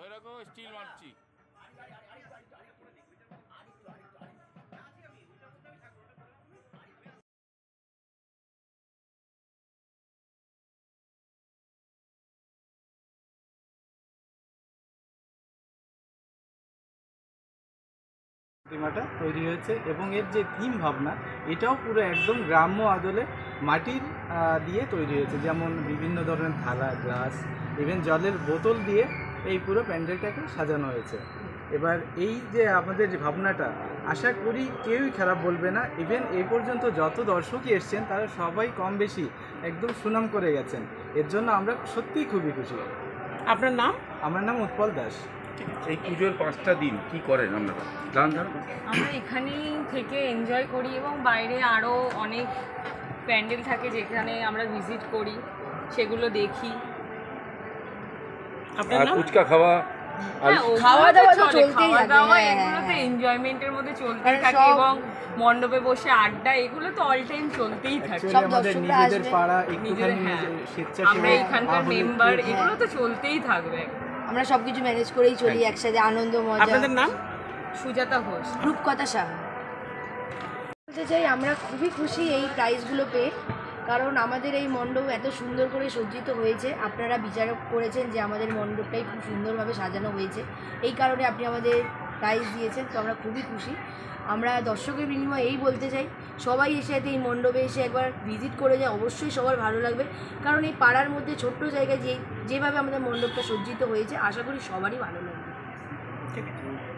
ধরে রাখো, স্টিল মারছি। প্রতিমাটা তৈরি হয়েছে এবং এর যে থিম ভাবনা এটাও পুরো একদম গ্রাম্য আদলে মাটির দিয়ে তৈরি হয়েছে, যেমন বিভিন্ন ধরনের থালা, গ্লাস, ইভেন জলের বোতল দিয়ে এই পুরো প্যান্ডেলটাকে সাজানো হয়েছে। এবার এই যে আমাদের যে ভাবনাটা, আশা করি কেউই খারাপ বলবে না। ইভেন এই পর্যন্ত যত দর্শকই এসছেন তারা সবাই কম বেশি একদম সুনাম করে গেছেন। এর জন্য আমরা সত্যিই খুবই খুশি। আপনার নাম? আমার নাম উৎপল দাস। এই পুজোর 5টা দিন কি করেন আপনারা? আমরা এখানেই থেকে এনজয় করি এবং বাইরে আরও অনেক প্যান্ডেল থাকে যেখানে আমরা ভিজিট করি, সেগুলো দেখি। আপনার নাম? ফুচকা খাওয়া, হ্যাঁ, খাওয়া দাওয়া তো চলতেই খাওয়া থাকে, দাওয়া হ্যাঁ, এগুলো তো হ্যাঁ। এনজয়মেন্টের মধ্যে চলতেই আর থাকে সব- এবং মণ্ডপে বসে আড্ডা এগুলো তো অল টাইম চলতেই থাকে। Actually সব আমাদের দর্শকরা নিজেদের আসবে। পাড়া নিজেদের, একটুখানি হ্যাঁ। স্বেচ্ছাসেবী আমরা এখানকার আহলে মেম্বার, কি- এগুলো তো চলতেই থাকবে। আমরা সবকিছু ম্যানেজ করেই চলি একসাথে, আনন্দ মজা। আপনাদের নাম? সুজাতা ঘোষ। রূপকথা সাহা। বলতে চাই আমরা খুবই খুশি এই প্রাইজগুলো পেয়ে, কারণ আমাদের এই মণ্ডপ এত সুন্দর করে সজ্জিত হয়েছে। আপনারা বিচার করেছেন যে আমাদের মণ্ডপটাই খুব সুন্দরভাবে সাজানো হয়েছে, এই কারণে আপনি আমাদের প্রাইজ দিয়েছেন, তো আমরা খুবই খুশি। আমরা দর্শকের বিনিময়ে এই বলতে চাই, সবাই এসে এই মণ্ডপে এসে একবার ভিজিট করে যায়, অবশ্যই সবার ভালো লাগবে। কারণ এই পাড়ার মধ্যে ছোট্ট জায়গায় যেভাবে আমাদের মণ্ডপটা সজ্জিত হয়েছে, আশা করি সবারই ভালো লাগবে। ঠিক আছে।